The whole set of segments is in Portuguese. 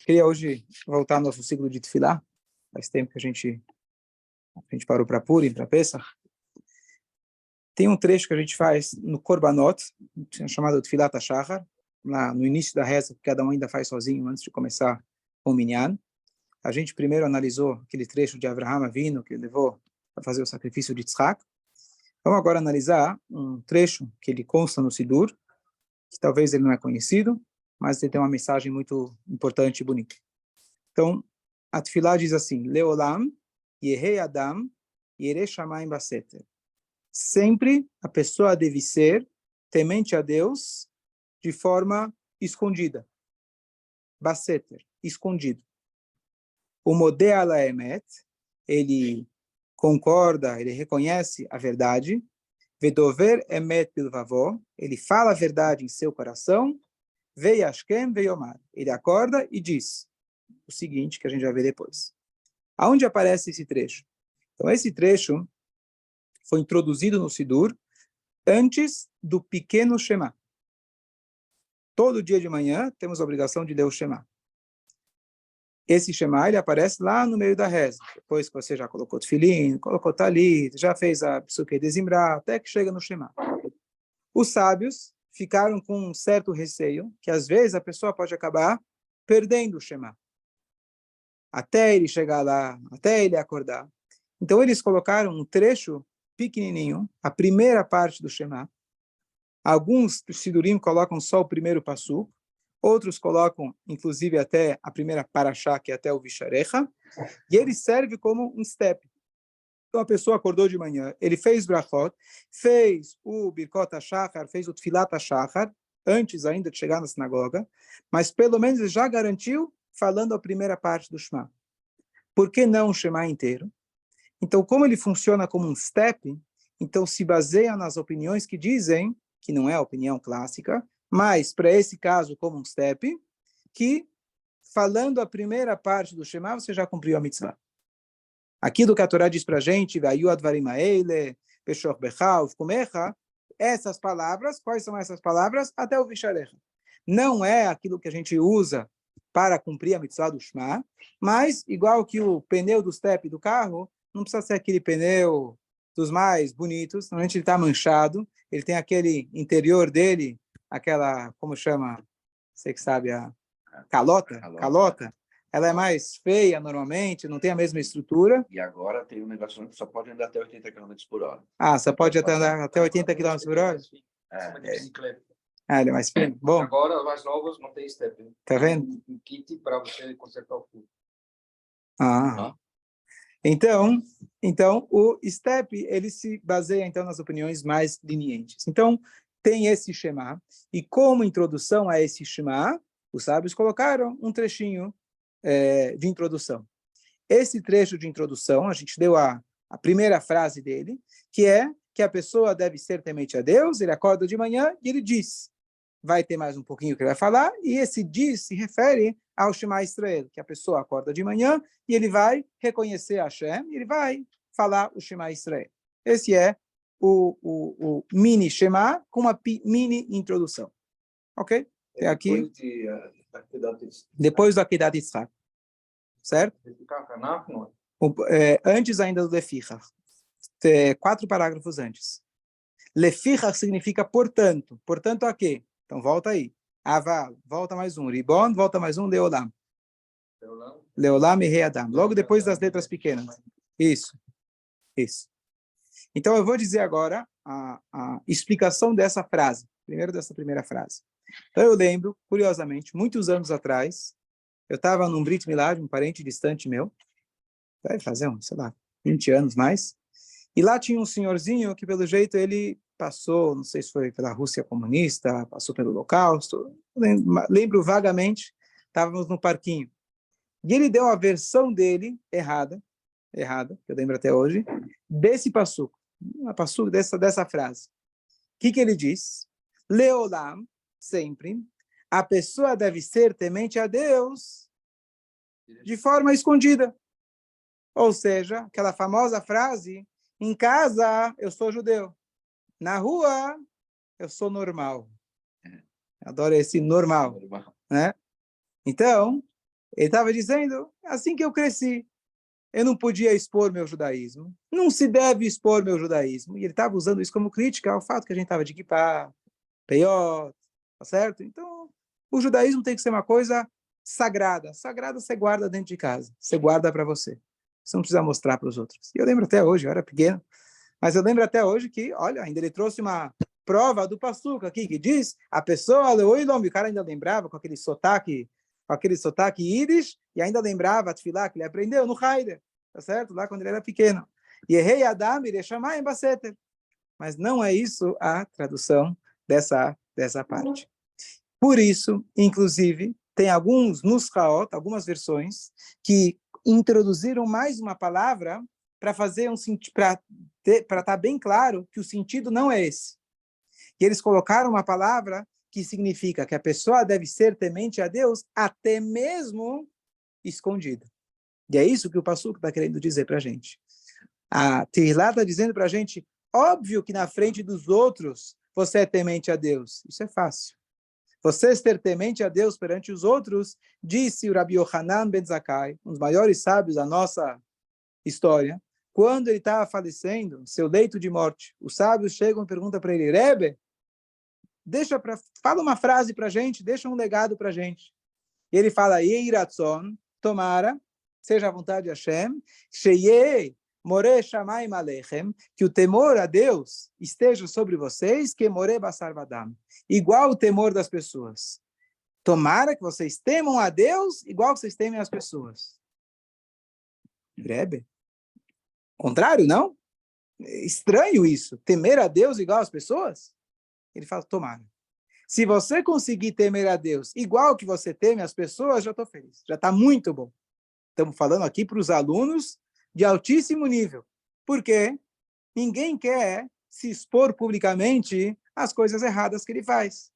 Queria hoje voltar ao nosso ciclo de Tefilá. Faz tempo que a gente parou para Purim, para Pesach. Tem um trecho que a gente faz no Korbanot, chamado Tfilat HaShachar, no início da reza, que cada um ainda faz sozinho antes de começar o Minyan. A gente primeiro analisou aquele trecho de Avraham Avinu, que ele levou para fazer o sacrifício de Yitzhak. Vamos agora analisar um trecho que ele consta no Sidur, que talvez ele não é conhecido, mas ele tem uma mensagem muito importante e bonita. Então, a Tefilá diz assim: Leolam, Yehei Adam, Yerei Shamayim Baseter. Sempre a pessoa deve ser temente a Deus de forma escondida. Baseter, escondido. O Modeh ala Emet, ele concorda, ele reconhece a verdade. Vedover Emet bilvavó, ele fala a verdade em seu coração. Veiashkem veiomar, ele acorda e diz o seguinte, que a gente vai ver depois. Aonde aparece esse trecho? Então, esse trecho foi introduzido no Sidur antes do pequeno Shema. Todo dia de manhã temos a obrigação de ler o Shema. Esse Shema, ele aparece lá no meio da reza. Depois que você já colocou Tefilin, colocou Talit, já fez a Psuquei de Zimra, até que chega no Shema. Os sábios ficaram com um certo receio, que às vezes a pessoa pode acabar perdendo o Shema. Até ele chegar lá, até ele acordar. Então eles colocaram um trecho pequenininho, a primeira parte do Shema. Alguns Sidurim colocam só o primeiro passuco, outros colocam, inclusive, até a primeira parashá, que é até o Visharecha, e ele serve como um step. Então a pessoa acordou de manhã, ele fez brachot, fez o Birkot HaShachar, fez o Tfilat HaShachar, antes ainda de chegar na sinagoga, mas pelo menos ele já garantiu falando a primeira parte do Shema. Por que não o Shema inteiro? Então, como ele funciona como um step, então se baseia nas opiniões que dizem, que não é a opinião clássica, mas para esse caso como um step, que falando a primeira parte do Shema, você já cumpriu a mitzvah. Aquilo que a Torá diz para a gente, essas palavras, quais são essas palavras? Até o Visharecha. Não é aquilo que a gente usa para cumprir a mitzvah do Shema, mas, igual que o pneu do step do carro, não precisa ser aquele pneu dos mais bonitos, normalmente ele está manchado, ele tem aquele interior dele, aquela, como chama, você que sabe, a calota, ela é mais feia normalmente, não tem a mesma estrutura. E agora tem um negócio que só pode andar até 80 km por hora. Ah, só pode andar até 80 km por hora? Ele é mais fino. Bom. Agora, as mais novas não tem step. Tá vendo? Um kit para você consertar o fio. Então, o step, ele se baseia, então, nas opiniões mais lenientes. Então, tem esse Shema, e como introdução a esse Shema, os sábios colocaram um trechinho de introdução. Esse trecho de introdução, a gente deu a primeira frase dele, que é que a pessoa deve ser temente a Deus, ele acorda de manhã e ele diz. Vai ter mais um pouquinho que ele vai falar, e esse diz se refere ao Shema Israel, que a pessoa acorda de manhã e ele vai reconhecer a Hashem, e ele vai falar o Shema Israel. Esse é o mini Shema com uma mini introdução. Ok? Tem aqui. Depois do Akedat Yitzhak. Certo? Antes ainda do Lefichach. 4 parágrafos antes. Lefichach significa portanto. Portanto a quê? Então volta aí. Aval, volta mais um. Ribon, volta mais um. Leolam. Leolam e Rei Adam. Logo depois das letras pequenas. Isso. Então eu vou dizer agora a explicação dessa frase. Primeiro dessa primeira frase. Então eu lembro, curiosamente, muitos anos atrás, eu estava num Brit Milá, um parente distante meu, vai fazer sei lá, 20 anos mais, e lá tinha um senhorzinho que, pelo jeito, ele passou, não sei se foi pela Rússia comunista, passou pelo Holocausto, lembro vagamente, estávamos no parquinho, e ele deu a versão dele, errada, que eu lembro até hoje, desse passuco, dessa frase. O que ele diz? Leolam, sempre, a pessoa deve ser temente a Deus de forma escondida. Ou seja, aquela famosa frase, em casa eu sou judeu, na rua eu sou normal. Adoro esse normal. Né? Então, Ele estava dizendo, assim que eu cresci, eu não podia expor meu judaísmo. Não se deve expor meu judaísmo. E ele estava usando isso como crítica ao fato que a gente estava de kippah, peiot, tá certo? Então, o judaísmo tem que ser uma coisa sagrada. Sagrada você guarda dentro de casa. Você guarda para você. Você não precisa mostrar para os outros. E eu lembro até hoje, eu era pequeno, mas eu lembro até hoje que, olha, ainda ele trouxe uma prova do Passuca aqui, que diz, a pessoa, o cara ainda lembrava com aquele sotaque íris, e ainda lembrava a tefilá que ele aprendeu no Haider, tá certo? Lá quando ele era pequeno. E errei Adam, ele chamar em Baseter. Mas não é isso a tradução dessa parte. Por isso, inclusive, tem alguns nuschaot, algumas versões, que introduziram mais uma palavra para fazer para estar bem claro que o sentido não é esse. E eles colocaram uma palavra que significa que a pessoa deve ser temente a Deus até mesmo escondida. E é isso que o Passuca está querendo dizer para a gente. A Tehilá está dizendo para a gente, óbvio que na frente dos outros você é temente a Deus. Isso é fácil. Você ser temente a Deus perante os outros, disse o Rabi Yohanan ben Zakkai, um dos maiores sábios da nossa história, quando ele estava falecendo, seu leito de morte, os sábios chegam e perguntam para ele, Rebbe, fala uma frase para a gente, deixa um legado para a gente. E ele fala, Yei Ratzon, tomara, seja a vontade de Hashem, Sheyei More Shamayim Alechem, que o temor a Deus esteja sobre vocês, que More Basar Vadam, igual o temor das pessoas. Tomara que vocês temam a Deus, igual que vocês temem as pessoas. Rebbe? Contrário, não? Estranho isso, temer a Deus igual às pessoas? Ele fala, tomara. Se você conseguir temer a Deus igual que você teme as pessoas, já estou feliz. Já está muito bom. Estamos falando aqui para os alunos de altíssimo nível. Por quê? Ninguém quer se expor publicamente às coisas erradas que ele faz.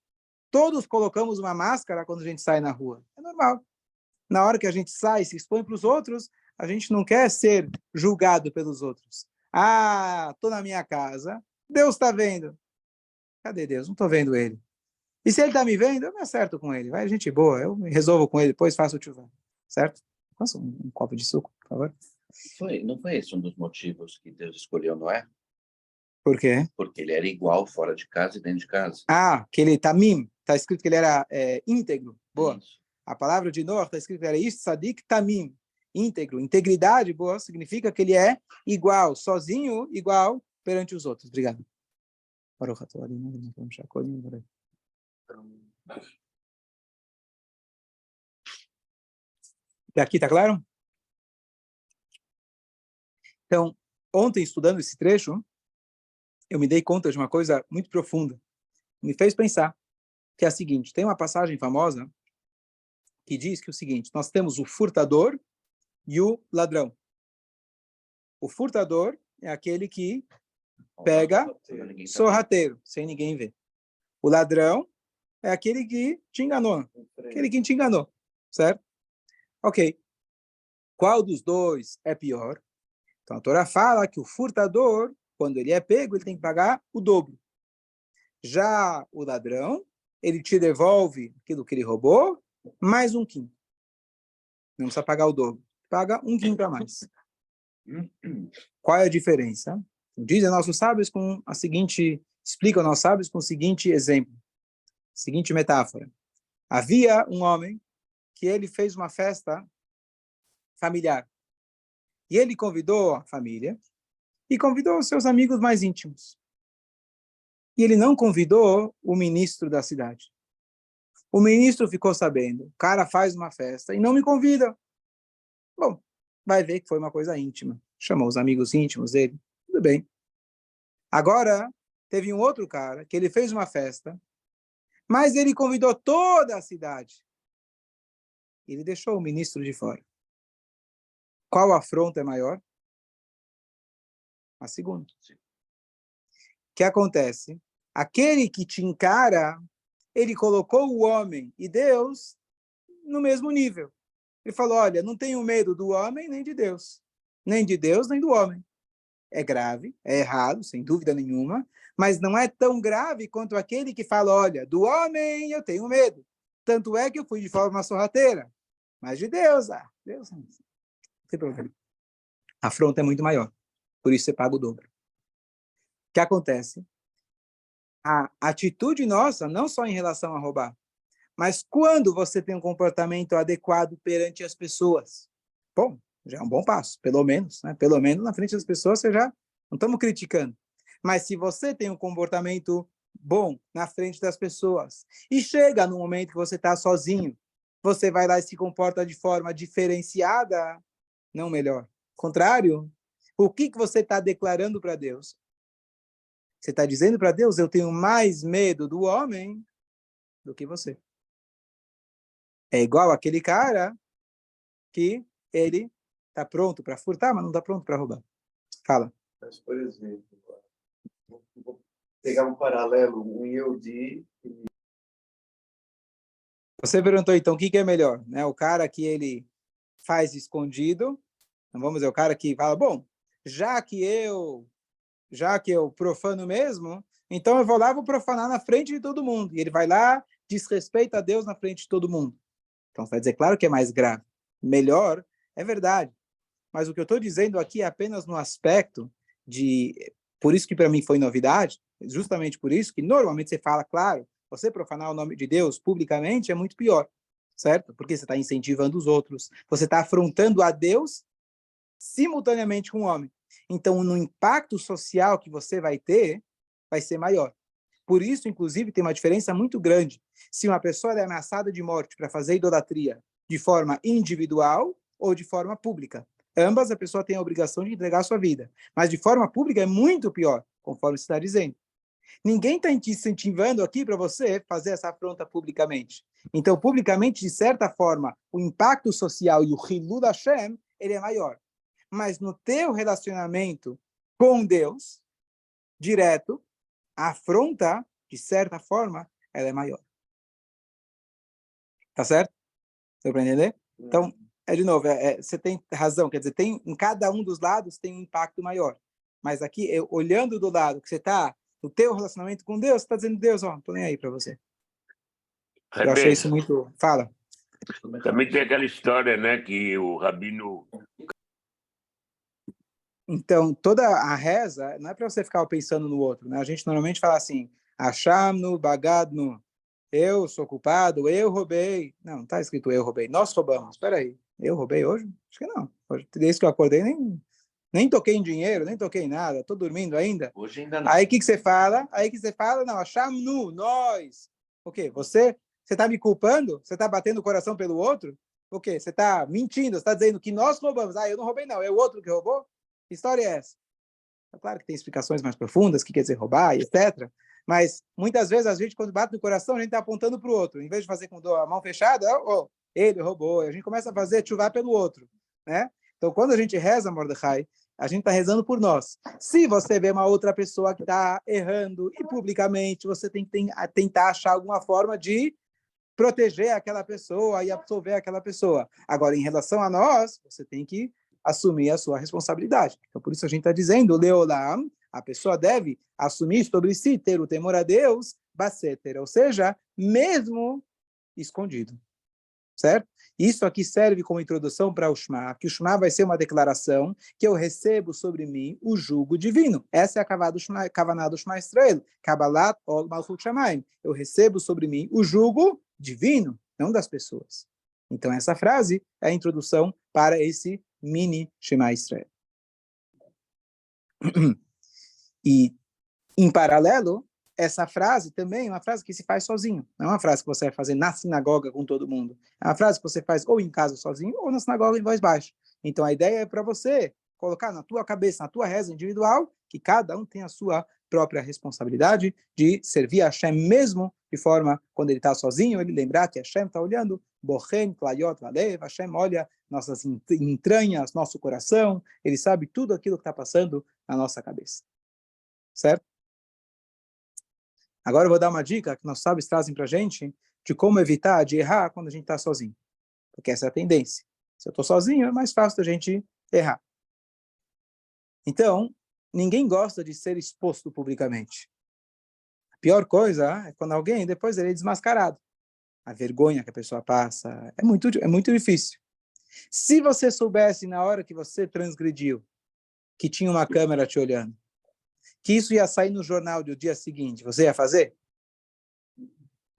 Todos colocamos uma máscara quando a gente sai na rua. É normal. Na hora que a gente sai e se expõe para os outros, a gente não quer ser julgado pelos outros. Ah, estou na minha casa, Deus está vendo. Cadê Deus? Não estou vendo ele. E se ele está me vendo, eu me acerto com ele. Vai, gente boa, eu me resolvo com ele, depois faço o tchuvá. Certo? Faça um copo de suco, por favor. Não foi esse um dos motivos que Deus escolheu Noé? Por quê? Porque ele era igual fora de casa e dentro de casa. Ah, que ele tamim. Está escrito que ele era íntegro. Boa. Isso. A palavra de Noah está escrito que era ish tzadik tamim. Íntegro. Integridade, boa, significa que ele é igual, sozinho, igual perante os outros. Obrigado. Até aqui, tá claro? Então, ontem, estudando esse trecho, eu me dei conta de uma coisa muito profunda. Me fez pensar que é a seguinte, tem uma passagem famosa que diz que é o seguinte, nós temos o furtador e o ladrão. O furtador é aquele que pega sorrateiro, sem ninguém ver. O ladrão é aquele que te enganou, aquele que te enganou, certo? Ok. Qual dos dois é pior? Então a Torá fala que o furtador, quando ele é pego, ele tem que pagar o dobro. Já o ladrão, ele te devolve aquilo que ele roubou, mais um quinto. Não precisa pagar o dobro. Paga um quinto a mais. Qual é a diferença? Dizem nossos sábios com a seguinte, explicam nossos sábios com o seguinte exemplo, seguinte metáfora. Havia um homem que ele fez uma festa familiar. E ele convidou a família e convidou os seus amigos mais íntimos. E ele não convidou o ministro da cidade. O ministro ficou sabendo, o cara faz uma festa e não me convida. Bom, vai ver que foi uma coisa íntima. Chamou os amigos íntimos dele. Tudo bem. Agora, teve um outro cara que ele fez uma festa, mas ele convidou toda a cidade. Ele deixou o ministro de fora. Qual afronta é maior? A segunda. O que acontece? Aquele que te encara, ele colocou o homem e Deus no mesmo nível. Ele falou, olha, não tenho medo do homem nem de Deus. Nem de Deus, nem do homem. É grave, é errado, sem dúvida nenhuma, mas não é tão grave quanto aquele que fala, olha, do homem eu tenho medo. Tanto é que eu fui de forma sorrateira. Mas de Deus, Deus, não tem problema. A afronta é muito maior. Por isso você paga o dobro. O que acontece? A atitude nossa, não só em relação a roubar, mas quando você tem um comportamento adequado perante as pessoas, bom, já é um bom passo, pelo menos, né? Pelo menos na frente das pessoas você já não estamos criticando. Mas se você tem um comportamento bom na frente das pessoas e chega no momento que você está sozinho, você vai lá e se comporta de forma diferenciada, não melhor. Contrário, o que você está declarando para Deus? Você está dizendo para Deus, eu tenho mais medo do homem do que você. É igual aquele cara que ele está pronto para furtar, mas não está pronto para roubar. Fala. Mas, por exemplo, vou pegar um paralelo, um Yehudi. Você perguntou, então, o que é melhor? Né? O cara que ele faz escondido, então vamos dizer, o cara que fala, bom, já que eu profano mesmo, então eu vou lá e vou profanar na frente de todo mundo. E ele vai lá, desrespeita a Deus na frente de todo mundo. Então, vai dizer, claro que é mais grave. Melhor, é verdade. Mas o que eu estou dizendo aqui é apenas no aspecto de... Por isso que para mim foi novidade, justamente por isso que normalmente você fala, claro, você profanar o nome de Deus publicamente é muito pior, certo? Porque você está incentivando os outros, você está afrontando a Deus simultaneamente com o homem. Então, no impacto social que você vai ter, vai ser maior. Por isso, inclusive, tem uma diferença muito grande. Se uma pessoa é ameaçada de morte para fazer idolatria de forma individual ou de forma pública. Ambas a pessoa tem a obrigação de entregar a sua vida. Mas de forma pública é muito pior, conforme você está dizendo. Ninguém está te incentivando aqui para você fazer essa afronta publicamente. Então, publicamente, de certa forma, o impacto social e o Hilul Hashem, ele é maior. Mas no teu relacionamento com Deus, direto, a afronta, de certa forma, ela é maior. Tá certo? Deu para entender? Então, de novo, você tem razão, quer dizer, tem, em cada um dos lados tem um impacto maior. Mas aqui, olhando do lado que você está, no teu relacionamento com Deus, você está dizendo, Deus, ó, não estou nem aí para você. Eu achei isso muito... Fala. Também tem aquela história, né, que o Rabino... Então, toda a reza não é para você ficar pensando no outro, né? A gente normalmente fala assim, achamno, bagadno, eu sou culpado, eu roubei. Não está escrito eu roubei, nós roubamos. Espera aí, eu roubei hoje? Acho que não. Hoje, desde que eu acordei, nem toquei em dinheiro, nem toquei em nada, estou dormindo ainda. Hoje ainda não. Aí o que você fala? Não, achamno, nós. O quê? Você está me culpando? Você está batendo o coração pelo outro? O quê? Você está mentindo, você está dizendo que nós roubamos. Eu não roubei não, é o outro que roubou? Que história é essa? É claro que tem explicações mais profundas, que quer dizer roubar, etc. Mas, muitas vezes, a gente, quando bate no coração, a gente está apontando para o outro. Em vez de fazer com a mão fechada, ele roubou. A gente começa a fazer chuvar pelo outro. Né? Então, quando a gente reza, Mordecai, a gente está rezando por nós. Se você vê uma outra pessoa que está errando e publicamente, você tem que tentar achar alguma forma de proteger aquela pessoa e absolver aquela pessoa. Agora, em relação a nós, você tem que assumir a sua responsabilidade. Então, por isso a gente está dizendo, Leolam, a pessoa deve assumir sobre si, ter o temor a Deus, baseter, ou seja, mesmo escondido. Certo? Isso aqui serve como introdução para o Shema, que o Shema vai ser uma declaração que eu recebo sobre mim o jugo divino. Essa é a Kavaná do Shema Israel. Kabbalat ol Malchut Shamayim. Eu recebo sobre mim o jugo divino, não das pessoas. Então, essa frase é a introdução para esse mini Shema Israel. E, em paralelo, essa frase também é uma frase que se faz sozinho. Não é uma frase que você vai fazer na sinagoga com todo mundo. É uma frase que você faz ou em casa sozinho ou na sinagoga em voz baixa. Então, a ideia é para você colocar na tua cabeça, na tua reza individual, que cada um tem a sua própria responsabilidade de servir a Hashem mesmo de forma, quando ele está sozinho, ele lembrar que Hashem está olhando, Bochen, Klayot, Valev, Hashem olha nossas entranhas, nosso coração, ele sabe tudo aquilo que está passando na nossa cabeça. Certo? Agora eu vou dar uma dica que nossos sábios trazem para a gente de como evitar de errar quando a gente está sozinho. Porque essa é a tendência. Se eu estou sozinho, é mais fácil da gente errar. Então, ninguém gosta de ser exposto publicamente. A pior coisa é quando alguém, depois ele é desmascarado. a vergonha que a pessoa passa, é muito difícil. Se você soubesse na hora que você transgrediu, que tinha uma câmera te olhando, que isso ia sair no jornal do dia seguinte, você ia fazer?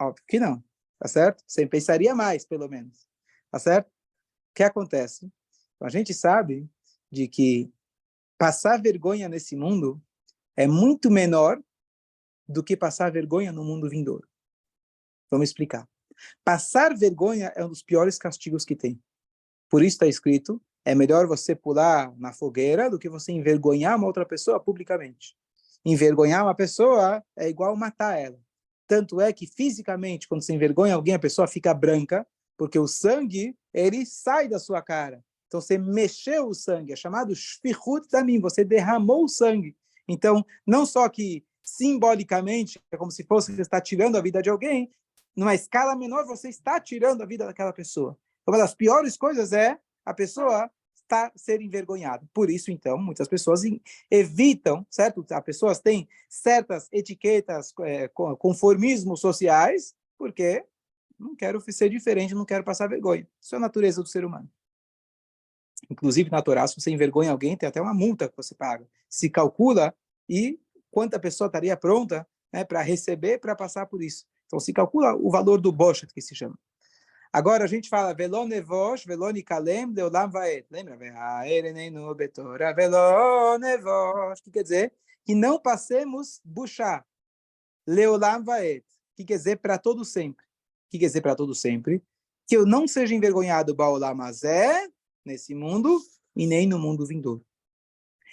Óbvio que não, tá certo? Você pensaria mais, pelo menos, tá certo? O que acontece? A gente sabe de que passar vergonha nesse mundo é muito menor do que passar vergonha no mundo vindouro. Vamos explicar. Passar vergonha é um dos piores castigos que tem. Por isso está escrito, é melhor você pular na fogueira do que você envergonhar uma outra pessoa publicamente. Envergonhar uma pessoa é igual matar ela. Tanto é que fisicamente, quando você envergonha alguém, a pessoa fica branca, porque o sangue, ele sai da sua cara. Então você mexeu o sangue, é chamado shfichut damim, você derramou o sangue. Então, não só que simbolicamente, é como se fosse você está tirando a vida de alguém, numa escala menor, você está tirando a vida daquela pessoa. Uma das piores coisas é a pessoa ser envergonhada. Por isso, então, muitas pessoas evitam, certo? As pessoas têm certas etiquetas, conformismos sociais, porque não quero ser diferente, não quero passar vergonha. Isso é a natureza do ser humano. Inclusive, na Torá, se você envergonha alguém, tem até uma multa que você paga. Se calcula e quanta pessoa estaria pronta, né, para receber, para passar por isso. Então, se calcula o valor do boshet, que se chama. Agora a gente fala velon nevosh, velon ikalem, leolam vaed. Lembra? Ve'aerenenu betorah, velon nevosh. O que quer dizer? Que não passemos buchá. Leolam vaed. O que quer dizer? Para todo sempre. O que quer dizer para todo sempre? Que eu não seja envergonhado baolam azé, nesse mundo, e nem no mundo vindouro.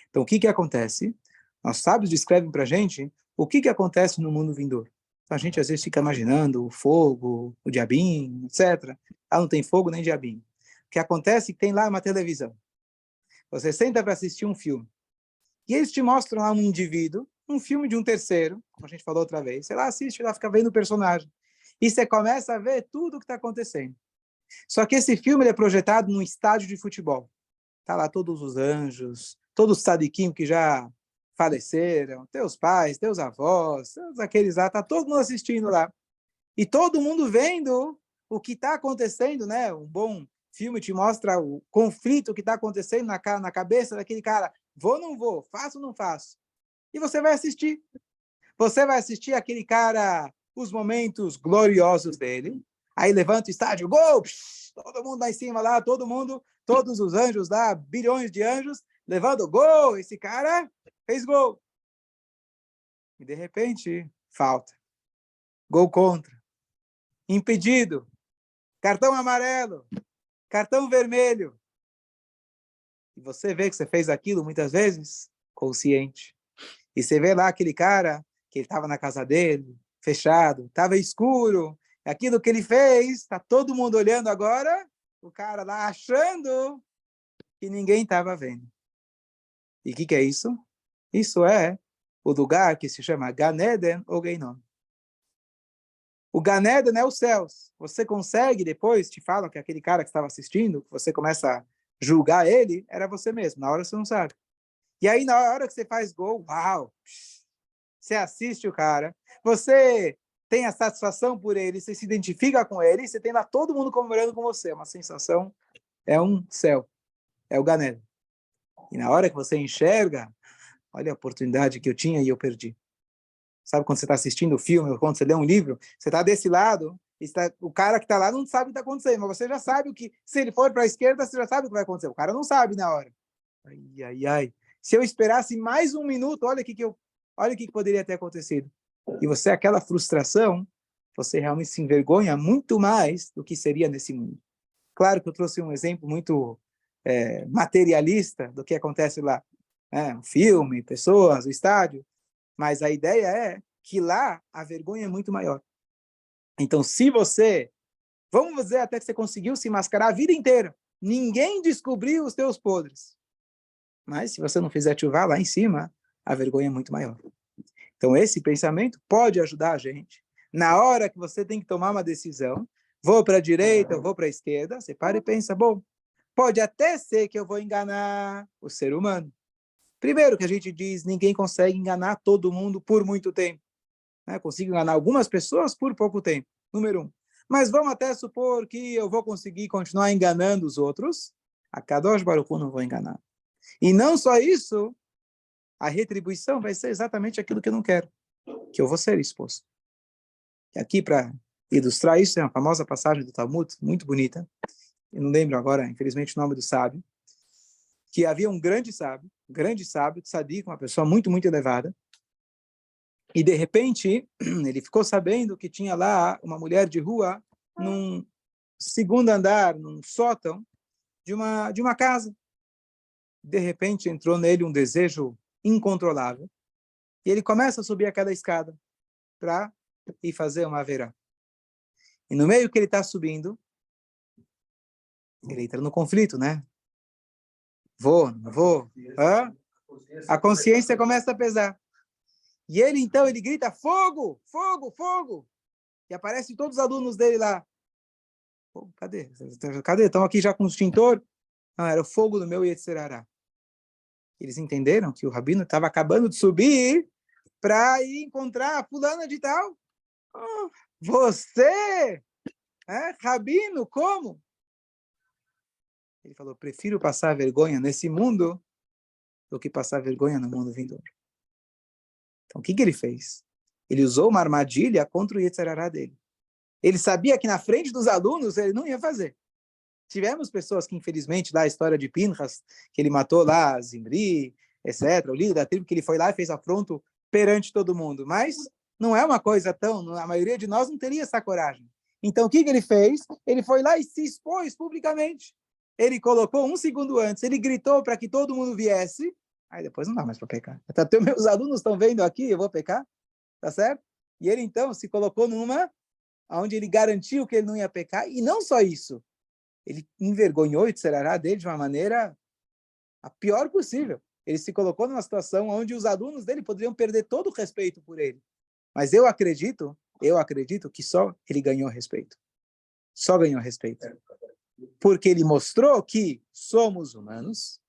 Então, o que acontece? Os sábios descrevem para a gente o que acontece no mundo vindouro. A gente às vezes fica imaginando o fogo, o diabinho, etc. Não tem fogo nem diabinho. O que acontece é que tem lá uma televisão. Você senta para assistir um filme. E eles te mostram lá um indivíduo, um filme de um terceiro, como a gente falou outra vez. Você lá assiste, lá fica vendo o personagem. E você começa a ver tudo o que está acontecendo. Só que esse filme ele é projetado num estádio de futebol. Está lá todos os anjos, todos os tzadikim que já faleceram, teus pais, teus avós, todos aqueles lá, está todo mundo assistindo lá. E todo mundo vendo o que está acontecendo, né? Um bom filme te mostra o conflito que está acontecendo na cabeça daquele cara. Vou ou não vou? Faço ou não faço? E você vai assistir. Você vai assistir aquele cara, os momentos gloriosos dele. Aí levanta o estádio, gol! Psh, todo mundo lá em cima, lá, todo mundo, todos os anjos lá, bilhões de anjos, levando gol. Esse cara fez gol. E de repente, falta. Gol contra. Impedido. Cartão amarelo. Cartão vermelho. E você vê que você fez aquilo muitas vezes consciente. E você vê lá aquele cara que ele estava na casa dele, fechado, estava escuro. Aquilo que ele fez, está todo mundo olhando agora, o cara lá achando que ninguém estava vendo. E o que é isso? Isso é o lugar que se chama Gan Eden ou Geinom. O Gan Eden é os céus. Você consegue, depois te falam que aquele cara que estava assistindo, que você começa a julgar ele, era você mesmo. Na hora você não sabe. E aí, na hora que você faz gol, uau! Você assiste o cara, você tem a satisfação por ele, você se identifica com ele, você tem lá todo mundo comemorando com você. É uma sensação, é um céu, é o Gan Eden. E na hora que você enxerga, olha a oportunidade que eu tinha e eu perdi. Sabe quando você está assistindo o filme, ou quando você lê um livro, você está desse lado, o cara que está lá não sabe o que está acontecendo, mas você já sabe o que, se ele for para a esquerda, você já sabe o que vai acontecer. O cara não sabe na hora. Ai, ai, ai. Se eu esperasse mais um minuto, olha o que poderia ter acontecido. E você, aquela frustração, você realmente se envergonha muito mais do que seria nesse mundo. Claro que eu trouxe um exemplo muito materialista do que acontece lá. O filme, pessoas, o estádio. Mas a ideia é que lá a vergonha é muito maior. Então, se você, vamos dizer até que você conseguiu se mascarar a vida inteira, ninguém descobriu os teus podres. Mas se você não fizer tshuva lá em cima, a vergonha é muito maior. Então, esse pensamento pode ajudar a gente. Na hora que você tem que tomar uma decisão, vou para a direita, vou para a esquerda, você para e pensa, bom, pode até ser que eu vou enganar o ser humano. Primeiro que a gente diz, ninguém consegue enganar todo mundo por muito tempo. Consigo enganar algumas pessoas por pouco tempo. Número 1. mas vamos até supor que eu vou conseguir continuar enganando os outros, a Kadosh Baruch Hu não vou enganar. E não só isso, a retribuição vai ser exatamente aquilo que eu não quero, que eu vou ser exposto. E aqui, para ilustrar isso, é uma famosa passagem do Talmud, muito bonita. Eu não lembro agora, infelizmente, o nome do sábio, que havia um grande sábio, tzadik, uma pessoa muito, muito elevada, e de repente, ele ficou sabendo que tinha lá uma mulher de rua num segundo andar, num sótão de uma casa. De repente, entrou nele um desejo incontrolável, e ele começa a subir aquela escada para ir fazer uma haverá. E no meio que ele está subindo, ele entra no conflito, né? Vou, não vou? Hã? A consciência começa a pesar. E ele, então, ele grita, fogo, fogo, fogo. E aparecem todos os alunos dele lá. Pô, cadê? Cadê? Estão aqui já com o extintor? Não, era o fogo do meu Yetzirará. Eles entenderam que o rabino estava acabando de subir para ir encontrar a fulana de tal. Oh, você? Rabino, como? Ele falou, prefiro passar vergonha nesse mundo do que passar vergonha no mundo vindouro. Então, o que ele fez? Ele usou uma armadilha contra o Yetzirará dele. Ele sabia que na frente dos alunos ele não ia fazer. Tivemos pessoas que, infelizmente, lá a história de Pinchas, que ele matou lá Zimri, etc., o líder da tribo, que ele foi lá e fez afronto perante todo mundo. Mas não é uma coisa tão... A maioria de nós não teria essa coragem. Então, o que ele fez? Ele foi lá e se expôs publicamente. Ele colocou um segundo antes, ele gritou para que todo mundo viesse. Aí depois não dá mais para pecar. Até meus alunos estão vendo aqui, eu vou pecar, tá certo? E ele, então, se colocou numa onde ele garantiu que ele não ia pecar. E não só isso. Ele envergonhou o Yetzirará dele de uma maneira a pior possível. Ele se colocou numa situação onde os alunos dele poderiam perder todo o respeito por ele. Mas eu acredito que só ele ganhou respeito. Só ganhou respeito. Porque ele mostrou que somos humanos,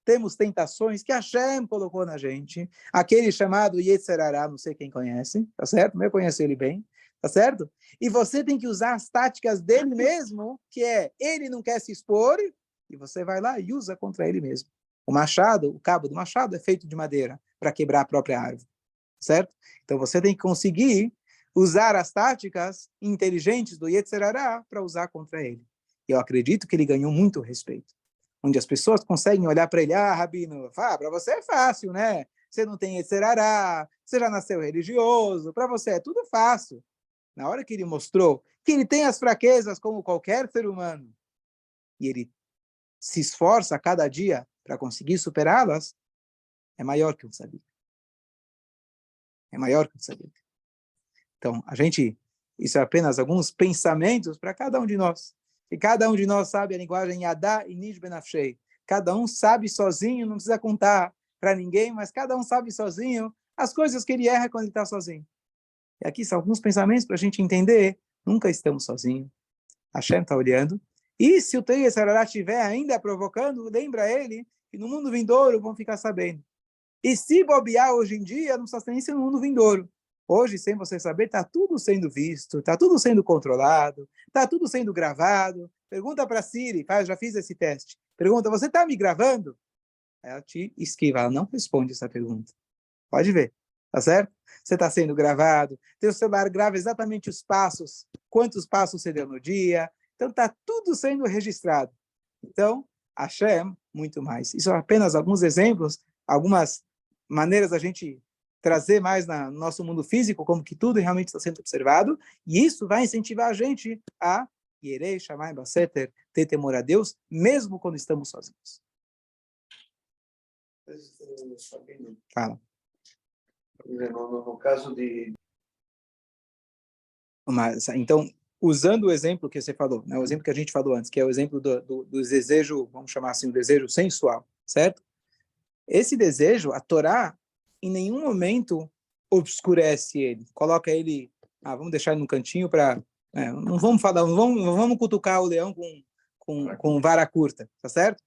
temos tentações que Hashem colocou na gente, aquele chamado Yetzirará, não sei quem conhece, tá certo? Eu conheço ele bem. Tá certo? E você tem que usar as táticas dele mesmo, que é, ele não quer se expor, e você vai lá e usa contra ele mesmo. O machado, o cabo do machado é feito de madeira, para quebrar a própria árvore. Certo? Então você tem que conseguir usar as táticas inteligentes do Yetzirará para usar contra ele. E eu acredito que ele ganhou muito respeito. Onde as pessoas conseguem olhar para ele, Rabino, para você é fácil, né? Você não tem Yetzirará, você já nasceu religioso, para você é tudo fácil. Na hora que ele mostrou que ele tem as fraquezas como qualquer ser humano, e ele se esforça a cada dia para conseguir superá-las, é maior que um tzadik. É maior que um tzadik. Então, isso é apenas alguns pensamentos para cada um de nós. E cada um de nós sabe a linguagem Yadá e Nish Benafshei. Cada um sabe sozinho, não precisa contar para ninguém, mas cada um sabe sozinho as coisas que ele erra quando ele está sozinho. E aqui são alguns pensamentos para a gente entender, nunca estamos sozinhos. Hashem está olhando. E se o Tei Yetzirará estiver ainda provocando, lembra ele que no mundo vindouro vão ficar sabendo. E se bobear hoje em dia, não precisa nem ser no mundo vindouro. Hoje, sem você saber, está tudo sendo visto, está tudo sendo controlado, está tudo sendo gravado. Pergunta para a Siri, já fiz esse teste. Pergunta, você está me gravando? Ela te esquiva, ela não responde essa pergunta. Pode ver. Tá certo? Você está sendo gravado, teu celular grava exatamente os passos, quantos passos você deu no dia, então está tudo sendo registrado. Então, Hashem, muito mais. Isso é apenas alguns exemplos, algumas maneiras da gente trazer mais no nosso mundo físico, como que tudo realmente está sendo observado, e isso vai incentivar a gente a Yerei Shamayim Baseter, ter temor a Deus, mesmo quando estamos sozinhos. Fala. No caso de... Então, usando o exemplo que você falou, né, o exemplo que a gente falou antes, que é o exemplo do desejo, vamos chamar assim, o desejo sensual, certo? Esse desejo, a Torá, em nenhum momento obscurece ele, coloca ele, vamos deixar ele no cantinho para... não vamos falar, não vamos cutucar o leão com vara curta, tá certo?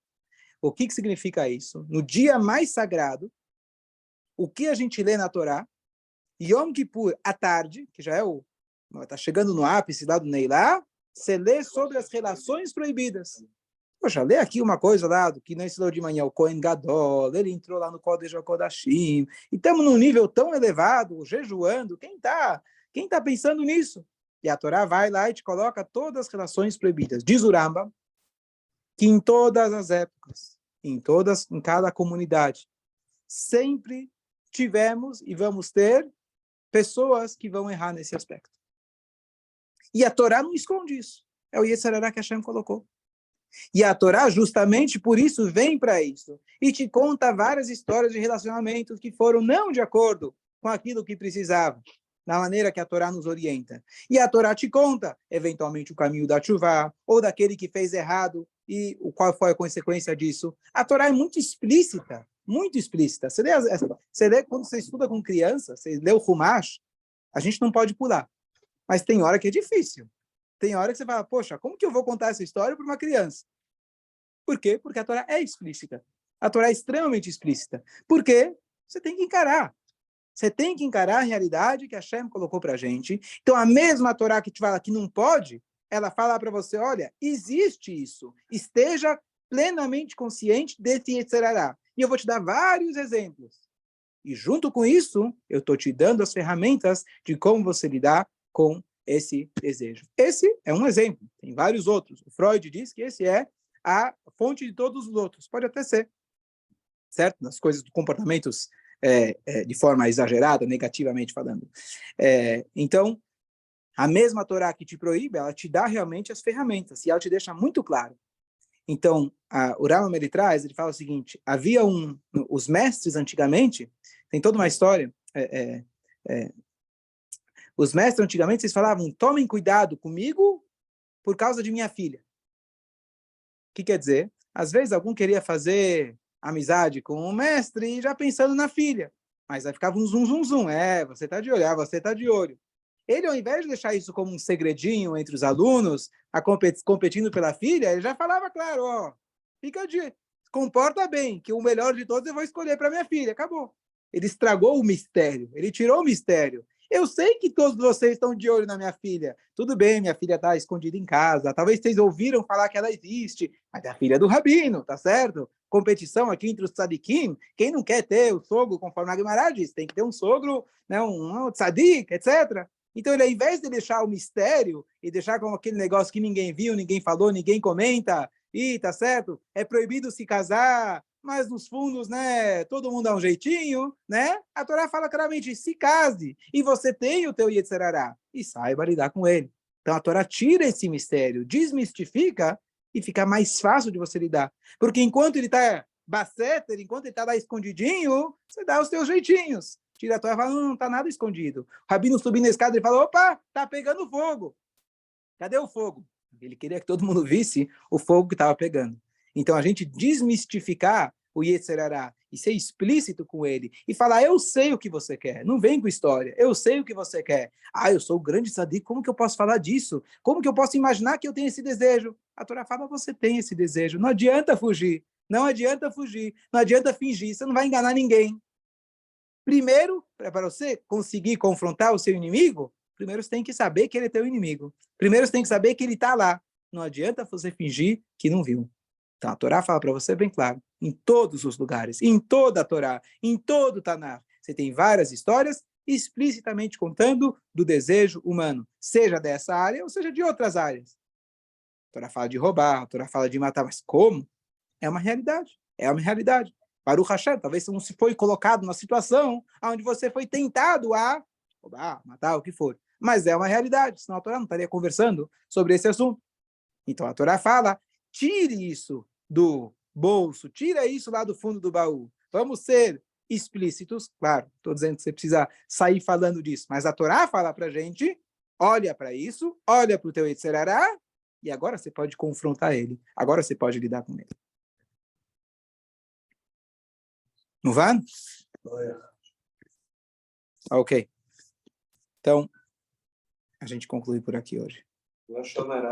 O que significa isso? No dia mais sagrado, o que a gente lê na Torá, Yom Kippur, à tarde, que já é o está chegando no ápice lá do Neilá, você lê sobre as relações proibidas. Poxa, lê aqui uma coisa lá, do que não ensinou de manhã, o Kohen Gadol, ele entrou lá no Kodesh HaKodashim, e estamos num nível tão elevado, jejuando, quem tá pensando nisso? E a Torá vai lá e te coloca todas as relações proibidas. Diz o Rambam que em todas as épocas, em cada comunidade, sempre tivemos e vamos ter pessoas que vão errar nesse aspecto. E a Torá não esconde isso. É o Yetzer Hará que Hashem colocou. E a Torá, justamente por isso, vem para isso. E te conta várias histórias de relacionamentos que foram não de acordo com aquilo que precisava, na maneira que a Torá nos orienta. E a Torá te conta, eventualmente, o caminho da chuva, ou daquele que fez errado, e qual foi a consequência disso. A Torá é muito explícita, muito explícita. Você lê quando você estuda com criança, você lê o Humash, a gente não pode pular. Mas tem hora que é difícil. Tem hora que você fala, poxa, como que eu vou contar essa história para uma criança? Por quê? Porque a Torá é explícita. A Torá é extremamente explícita. Por quê? Você tem que encarar. Você tem que encarar a realidade que a Hashem colocou para a gente. Então, a mesma Torá que te fala que não pode, ela fala para você, olha, existe isso. Esteja plenamente consciente desse Yetzer Hará. E eu vou te dar vários exemplos. E junto com isso, eu estou te dando as ferramentas de como você lidar com esse desejo. Esse é um exemplo, tem vários outros. O Freud diz que esse é a fonte de todos os outros. Pode até ser, certo? Nas coisas, comportamentos de forma exagerada, negativamente falando. Então, a mesma Torá que te proíbe, ela te dá realmente as ferramentas, e ela te deixa muito claro. Então, o Rambam ele traz, ele fala o seguinte, havia os mestres antigamente, tem toda uma história, os mestres antigamente, eles falavam, tomem cuidado comigo por causa de minha filha. O que quer dizer? Às vezes algum queria fazer amizade com o mestre já pensando na filha. Mas aí ficava um zum, zum, zum. Você está de olho, você está de olho. Ele, ao invés de deixar isso como um segredinho entre os alunos, competindo pela filha, ele já falava, claro, comporta bem, que o melhor de todos eu vou escolher para minha filha. Acabou. Ele estragou o mistério, ele tirou o mistério. Eu sei que todos vocês estão de olho na minha filha. Tudo bem, minha filha está escondida em casa. Talvez vocês ouviram falar que ela existe. Mas é a filha do Rabino, tá certo? Competição aqui entre os tzadikim. Quem não quer ter o sogro, conforme a Guimarães diz, tem que ter um sogro, né, um tzadik, etc. Então, ele, ao invés de deixar o mistério e deixar como aquele negócio que ninguém viu, ninguém falou, ninguém comenta, e tá certo, é proibido se casar, mas nos fundos, né, todo mundo dá um jeitinho, né? A Torá fala claramente, se case, e você tem o teu Yetzer Hará, e saiba lidar com ele. Então, a Torá tira esse mistério, desmistifica, e fica mais fácil de você lidar. Porque enquanto ele está baceter, enquanto ele está lá escondidinho, você dá os teus jeitinhos. Tira a Torá e fala, não está nada escondido. O Rabino subindo na escada e fala, opa, tá pegando fogo. Cadê o fogo? Ele queria que todo mundo visse o fogo que estava pegando. Então, a gente desmistificar o Yetzer Hará e ser explícito com ele e falar, eu sei o que você quer, não vem com história, eu sei o que você quer. Eu sou o grande tzadik, como que eu posso falar disso? Como que eu posso imaginar que eu tenho esse desejo? A Torá fala, você tem esse desejo, não adianta fugir, não adianta fugir, não adianta fingir, você não vai enganar ninguém. Primeiro, para você conseguir confrontar o seu inimigo, primeiro você tem que saber que ele é teu inimigo. Primeiro você tem que saber que ele está lá. Não adianta você fingir que não viu. Então a Torá fala para você bem claro, em todos os lugares, em toda a Torá, em todo o Tanar, você tem várias histórias explicitamente contando do desejo humano, seja dessa área ou seja de outras áreas. A Torá fala de roubar, a Torá fala de matar, mas como? É uma realidade, é uma realidade. Baruch Hashem, talvez você não se foi colocado numa situação onde você foi tentado a roubar, matar, o que for. Mas é uma realidade, senão a Torá não estaria conversando sobre esse assunto. Então a Torá fala, tire isso do bolso, tira isso lá do fundo do baú. Vamos ser explícitos, claro, estou dizendo que você precisa sair falando disso, mas a Torá fala para a gente, olha para isso, olha para o teu Yetzer Hará, e agora você pode confrontar ele, agora você pode lidar com ele. Não vai? Ok. Então, a gente conclui por aqui hoje. Não achou nada.